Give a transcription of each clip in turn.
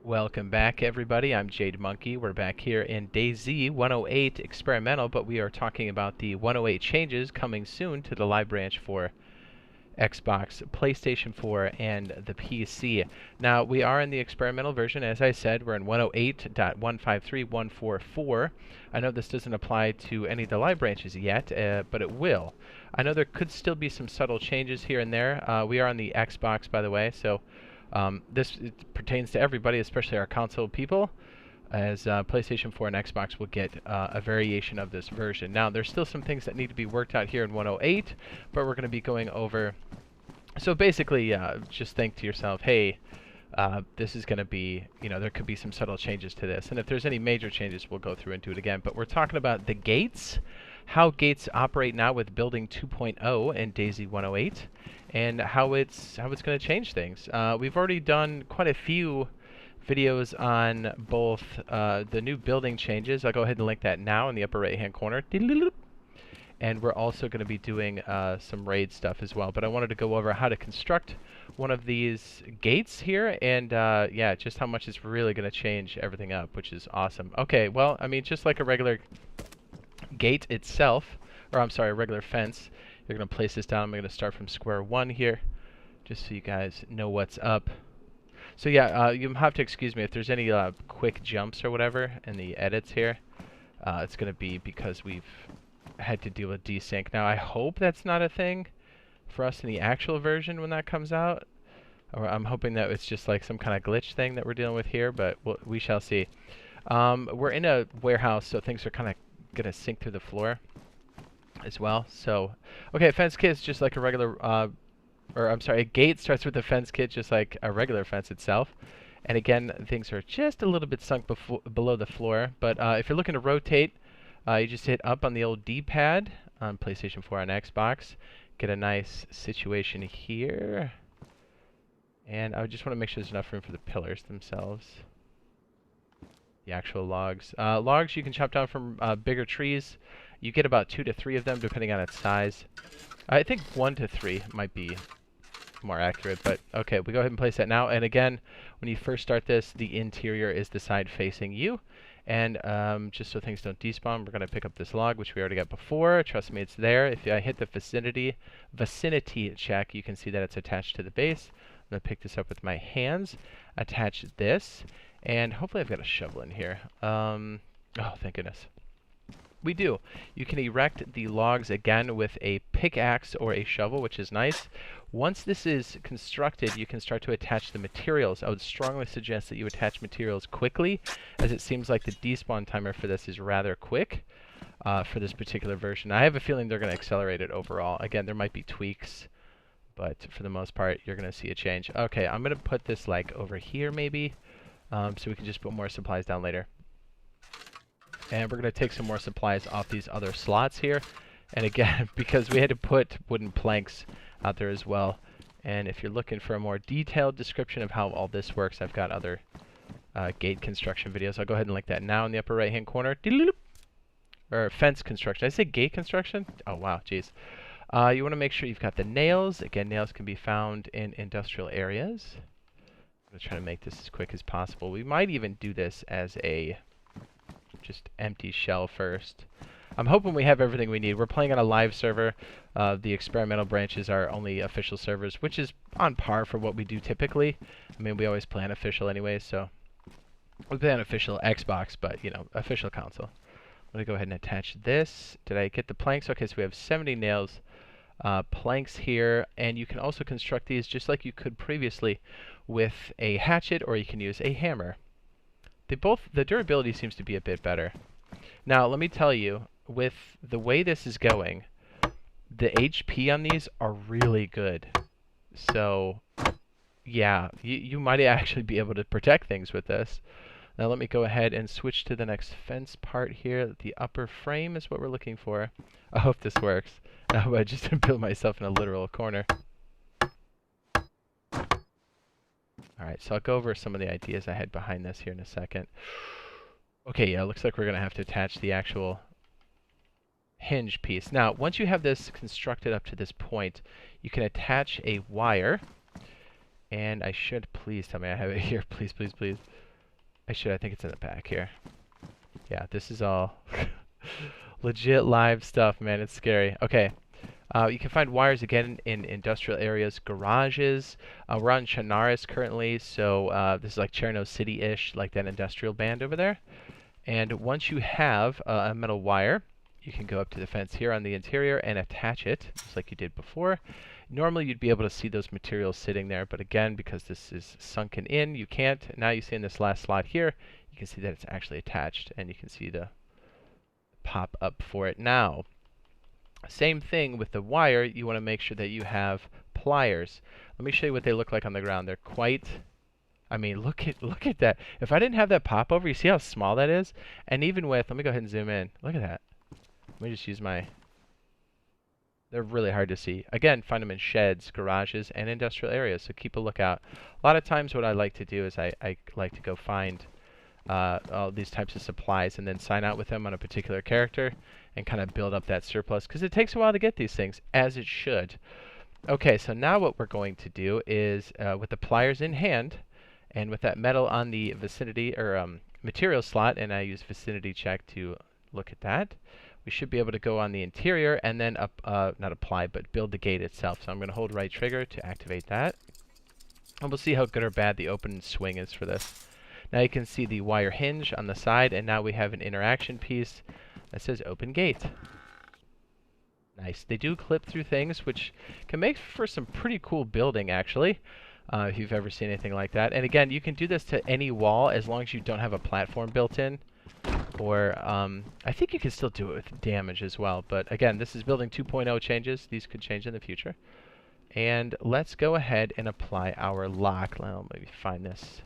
Welcome back, everybody. I'm Jade Monkey. We're back here in DayZ 1.08 experimental, but we are talking about the 1.08 changes coming soon to the live branch for Xbox, PlayStation 4, and the PC. Now, we are in the experimental version. As I said, we're in 108.153.144. I know this doesn't apply to any of the live branches yet, but it will. I know there could still be some subtle changes here and there. We are on the Xbox, by the way, so this pertains to everybody, especially our console people, as PlayStation 4 and Xbox will get a variation of this version. Now, there's still some things that need to be worked out here in 108, but we're going to be going over. So basically, just think to yourself, hey, this is going to be, there could be some subtle changes to this. And if there's any major changes, we'll go through and do it again. But we're talking about the gates, how gates operate now with building 2.0 and DayZ 1.08, and how it's going to change things. We've already done quite a few videos on both the new building changes. I'll go ahead and link that now in the upper right hand corner. And we're also going to be doing some raid stuff as well. But I wanted to go over how to construct one of these gates here, and yeah, just how much it's really going to change everything up, which is awesome. Okay, well, I mean, just like a regular gate itself, or I'm sorry, a regular fence, you're going to place this down. I'm going to start from square one here, just so you guys know what's up. So yeah, you have to excuse me if there's any quick jumps or whatever in the edits here. It's going to be because we've had to deal with desync. Now, I hope that's not a thing for us in the actual version when that comes out. Or I'm hoping that it's just like some kind of glitch thing that we're dealing with here, but we shall see. We're in a warehouse, so things are kind of going to sink through the floor as well. So, okay, fence kit is just like a regular, or I'm sorry, a gate starts with a fence kit just like a regular fence itself. And again, things are just a little bit sunk below the floor. But if you're looking to rotate, you just hit up on the old D-pad on PlayStation 4 and Xbox. Get a nice situation here. And I just want to make sure there's enough room for the pillars themselves. The actual logs. Logs you can chop down from bigger trees. You get about 2 to 3 of them depending on its size. I think 1 to 3 might be more accurate, but okay, we go ahead and place that now. And again, when you first start this, the interior is the side facing you. And just so things don't despawn, we're going to pick up this log, which we already got before. Trust me, it's there. If I hit the vicinity check, you can see that it's attached to the base. I'm going to pick this up with my hands, attach this, and hopefully I've got a shovel in here. Oh, thank goodness. We do. You can erect the logs again with a pickaxe or a shovel, which is nice. Once this is constructed, you can start to attach the materials. I would strongly suggest that you attach materials quickly, as it seems like the despawn timer for this is rather quick for this particular version. I have a feeling they're going to accelerate it overall. Again, there might be tweaks, but for the most part, you're going to see a change. Okay, I'm going to put this like over here maybe, so we can just put more supplies down later. And we're going to take some more supplies off these other slots here. And again, because we had to put wooden planks out there as well. And if you're looking for a more detailed description of how all this works, I've got other gate construction videos. I'll go ahead and link that now in the upper right-hand corner. Or fence construction. Did I say gate construction? Oh, wow, jeez. You want to make sure you've got the nails. Again, nails can be found in industrial areas. I'm going to try to make this as quick as possible. We might even do this as a just empty shell first. I'm hoping we have everything we need. We're playing on a live server. The experimental branches are only official servers, which is on par for what we do typically. I mean, we always play on official anyways, so we play on official Xbox, but, official console. I'm going to go ahead and attach this. Did I get the planks? Okay, so we have 70 nails, planks here, and you can also construct these just like you could previously with a hatchet, or you can use a hammer. The durability seems to be a bit better. Now, let me tell you, with the way this is going, the HP on these are really good. So, yeah, you might actually be able to protect things with this. Now, let me go ahead and switch to the next fence part here. The upper frame is what we're looking for. I hope this works. I just built myself in a literal corner. Alright, so I'll go over some of the ideas I had behind this here in a second. Okay, yeah, looks like we're going to have to attach the actual hinge piece. Now, once you have this constructed up to this point, you can attach a wire. And I should, please tell me I have it here. Please, please, please. I think it's in the back here. Yeah, this is all legit live stuff, man. It's scary. Okay. You can find wires again in industrial areas, garages. We're on Chanaris currently, so this is like Cherno City-ish, like that industrial band over there. And once you have a metal wire, you can go up to the fence here on the interior and attach it, just like you did before. Normally you'd be able to see those materials sitting there, but again, because this is sunken in, you can't. Now you see in this last slot here, you can see that it's actually attached, and you can see the pop up for it now. Same thing with the wire, you want to make sure that you have pliers. Let me show you what they look like on the ground. They're quite, I mean, look at that. If I didn't have that pop over, you see how small that is? And even with, let me go ahead and zoom in. Look at that. Let me just use my, they're really hard to see. Again, find them in sheds, garages, and industrial areas, so keep a lookout. A lot of times what I like to do is I like to go find all these types of supplies and then sign out with them on a particular character and kind of build up that surplus, because it takes a while to get these things, as it should. Okay, so now what we're going to do is, with the pliers in hand, and with that metal on the vicinity, or material slot, and I use vicinity check to look at that, we should be able to go on the interior and then not apply, but build the gate itself. So I'm going to hold right trigger to activate that. And we'll see how good or bad the open swing is for this. Now you can see the wire hinge on the side, and now we have an interaction piece that says open gate. Nice. They do clip through things, which can make for some pretty cool building, actually, if you've ever seen anything like that. And again, you can do this to any wall as long as you don't have a platform built in. Or, I think you can still do it with damage as well. But again, this is building 2.0 changes. These could change in the future. And let's go ahead and apply our lock. Well, maybe find this.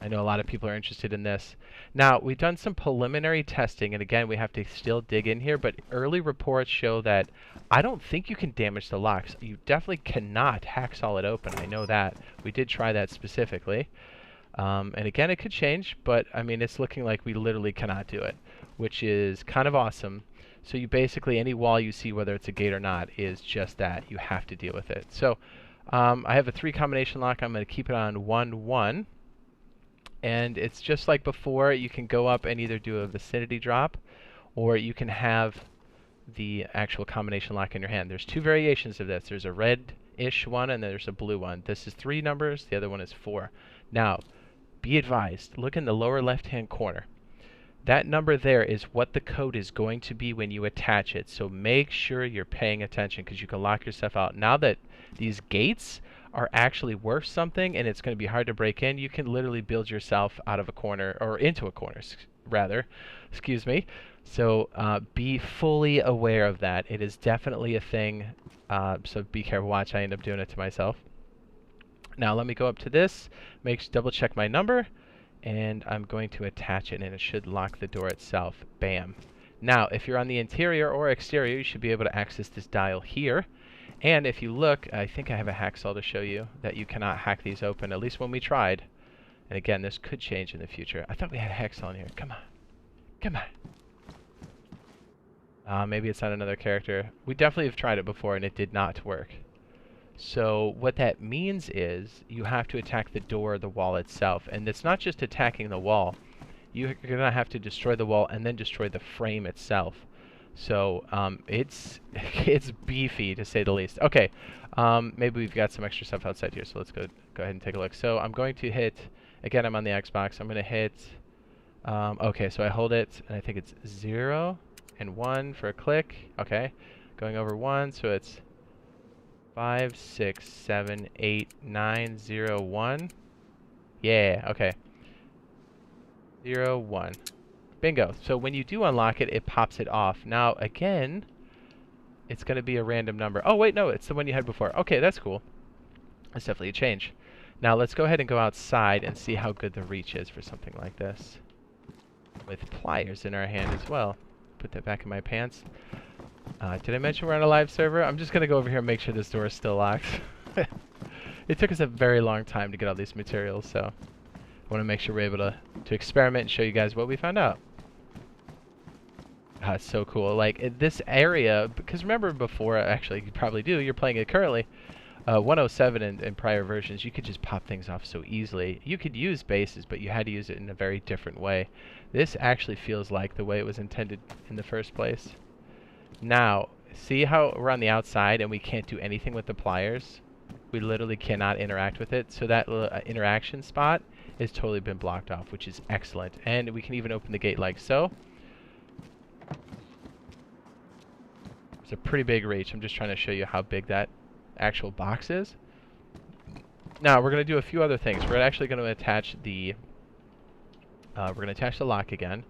I know a lot of people are interested in this. Now, we've done some preliminary testing, and again, we have to still dig in here, but early reports show that I don't think you can damage the locks. You definitely cannot hacksaw it open. I know that. We did try that specifically. And again, it could change, but I mean, it's looking like we literally cannot do it, which is kind of awesome. So you basically, any wall you see, whether it's a gate or not, is just that. You have to deal with it. So I have a 3 combination lock. I'm going to keep it on 1-1. And it's just like before. You can go up and either do a vicinity drop, or you can have the actual combination lock in your hand. There's 2 variations of this. There's a red-ish one, and there's a blue one. This is 3 numbers. The other one is 4. Now, be advised, look in the lower left-hand corner. That number there is what the code is going to be when you attach it. So make sure you're paying attention, because you can lock yourself out. Now that these gates are actually worth something and it's going to be hard to break in, you can literally build yourself out of a corner, or into a corner, rather. Excuse me. So be fully aware of that. It is definitely a thing. So be careful. Watch, I end up doing it to myself. Now let me go up to this, double check my number, and I'm going to attach it, and it should lock the door itself. Bam. Now, if you're on the interior or exterior, you should be able to access this dial here. And if you look, I think I have a hacksaw to show you that you cannot hack these open, at least when we tried. And again, this could change in the future. I thought we had a hacksaw in here. Come on. Come on. Maybe it's not another character. We definitely have tried it before, and it did not work. So what that means is you have to attack the door or the wall itself. And it's not just attacking the wall. You're going to have to destroy the wall and then destroy the frame itself. So it's beefy, to say the least. Okay, maybe we've got some extra stuff outside here, so let's go ahead and take a look. So I'm going to hit, again, I'm on the Xbox. I'm going to hit, okay, so I hold it, and I think it's 0 and 1 for a click. Okay, going over 1, so it's 5, 6, 7, 8, 9, 0, 1. Yeah, okay. 0, 1. Bingo. So when you do unlock it, it pops it off. Now, again, it's going to be a random number. Oh, wait, no, it's the one you had before. Okay, that's cool. That's definitely a change. Now, let's go ahead and go outside and see how good the reach is for something like this. With pliers in our hand as well. Put that back in my pants. Did I mention we're on a live server? I'm just going to go over here and make sure this door is still locked. It took us a very long time to get all these materials, so I want to make sure we're able to experiment and show you guys what we found out. It's so cool. Like, this area, because remember before, actually, you probably do, you're playing it currently, 107 in prior versions, you could just pop things off so easily. You could use bases, but you had to use it in a very different way. This actually feels like the way it was intended in the first place. Now, see how we're on the outside and we can't do anything with the pliers? We literally cannot interact with it. So that interaction spot has totally been blocked off, which is excellent. And we can even open the gate like so. It's a pretty big reach. I'm just trying to show you how big that actual box is. Now we're going to do a few other things. We're actually going to attach the lock again,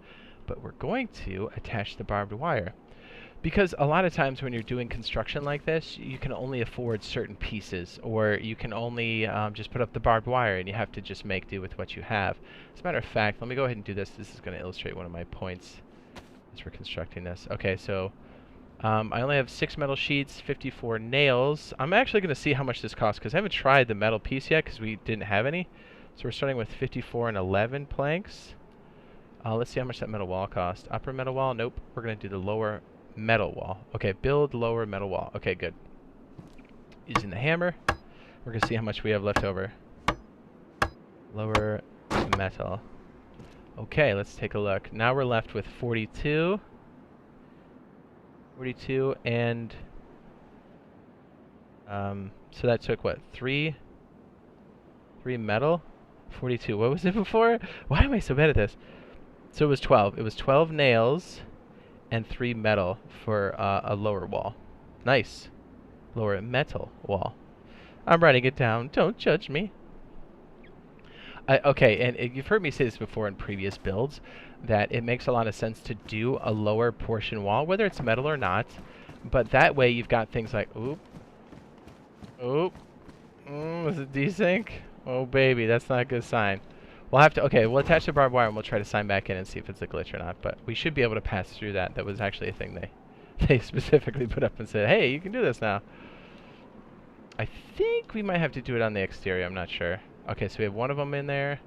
but we're going to attach the barbed wire. Because a lot of times when you're doing construction like this, you can only afford certain pieces, or you can only just put up the barbed wire and you have to just make do with what you have. As a matter of fact, let me go ahead and do this. This is going to illustrate one of my points as we're constructing this. Okay, so I only have 6 metal sheets, 54 nails. I'm actually going to see how much this costs because I haven't tried the metal piece yet because we didn't have any. So we're starting with 54 and 11 planks. Let's see how much that metal wall costs. Upper metal wall? Nope. We're going to do the lower metal wall. Okay, build lower metal wall. Okay, good. Using the hammer, we're going to see how much we have left over. Lower metal. Okay, let's take a look. Now we're left with 42. 42 and so that took what, 3 metal, 42. What was it before? Why am I so bad at this? So it was 12. It was 12 nails and 3 metal for a lower wall. Nice. Lower metal wall. I'm writing it down. Don't judge me. Okay, and you've heard me say this before in previous builds, that it makes a lot of sense to do a lower portion wall, whether it's metal or not. But that way you've got things like, is it desync? Oh baby, that's not a good sign. We'll have to, okay, we'll attach the barbed wire and we'll try to sign back in and see if it's a glitch or not. But we should be able to pass through that. That was actually a thing they specifically put up and said, hey, you can do this now. I think we might have to do it on the exterior, I'm not sure. Okay, so we have one of them in there.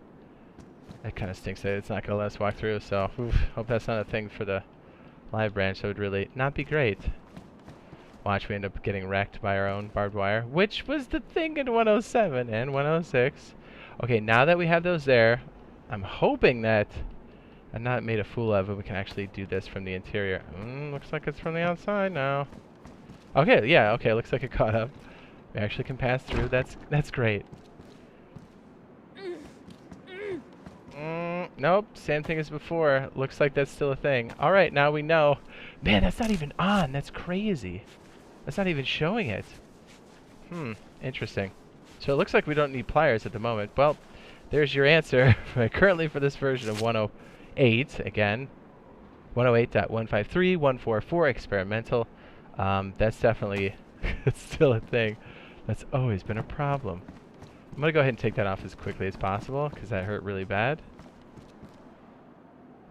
That kind of stinks that it's not going to let us walk through, so hope that's not a thing for the live branch. That would really not be great. Watch, we end up getting wrecked by our own barbed wire, which was the thing in 107 and 106. Okay, now that we have those there, I'm hoping that I'm not made a fool of, but we can actually do this from the interior. Looks like it's from the outside now. Okay, yeah, okay, looks like it caught up. We actually can pass through. That's great. Nope, same thing as before. Looks like that's still a thing. Alright, now we know. Man, that's not even on. That's crazy. That's not even showing it. Interesting. So it looks like we don't need pliers at the moment. Well, there's your answer currently for this version of 108. Again, 108.153, 144 experimental. That's definitely it's still a thing. That's always been a problem. I'm going to go ahead and take that off as quickly as possible because that hurt really bad.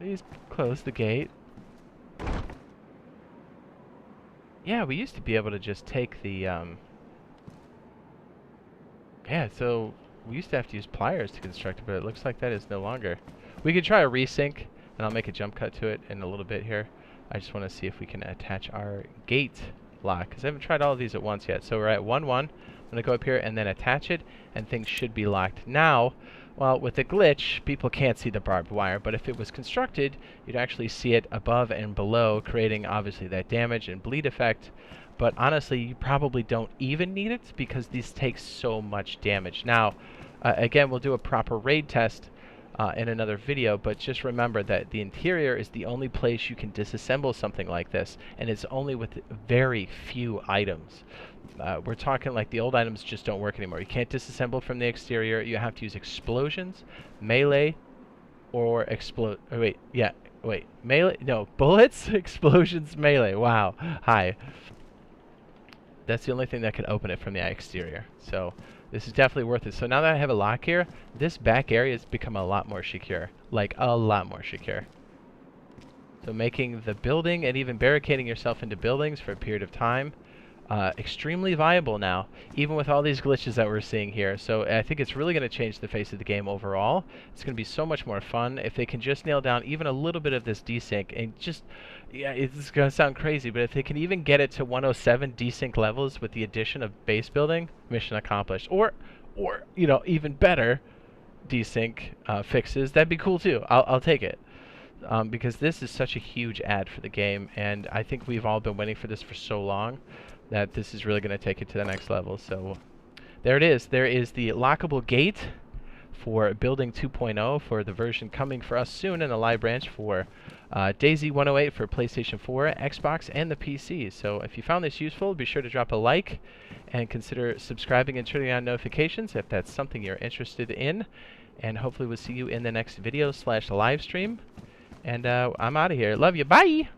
Please close the gate. Yeah, we used to be able to just take the, yeah, so we used to have to use pliers to construct it, but it looks like that is no longer. We could try a resync, and I'll make a jump cut to it in a little bit here. I just want to see if we can attach our gate lock, because I haven't tried all of these at once yet. So we're at 1-1. I'm going to go up here and then attach it, and things should be locked. Now, well, with the glitch, people can't see the barbed wire, but if it was constructed, you'd actually see it above and below, creating obviously that damage and bleed effect. But honestly, you probably don't even need it because these take so much damage. Now, again, we'll do a proper raid test in another video, but just remember that the interior is the only place you can disassemble something like this, and it's only with very few items. We're talking like the old items just don't work anymore. You can't disassemble from the exterior. You have to use explosions, melee, or melee, no, bullets, explosions, melee. Wow, hi. That's the only thing that can open it from the exterior. So this is definitely worth it. So now that I have a lock here, this back area has become a lot more secure. Like, a lot more secure. So making the building and even barricading yourself into buildings for a period of time extremely viable now, even with all these glitches that we're seeing here. So I think it's really going to change the face of the game overall. It's going to be so much more fun if they can just nail down even a little bit of this desync and just, yeah, it's going to sound crazy, but if they can even get it to 107 desync levels with the addition of base building, mission accomplished. Or you know, even better desync fixes, that'd be cool too. I'll take it. Because this is such a huge add for the game, and I think we've all been waiting for this for so long that this is really going to take it to the next level. So there it is. There is the lockable gate for building 2.0 for the version coming for us soon in the live branch for DayZ 1.08 for PlayStation 4, Xbox, and the PC. So if you found this useful, be sure to drop a like and consider subscribing and turning on notifications if that's something you're interested in. And hopefully we'll see you in the next video / live stream. And I'm out of here. Love you. Bye!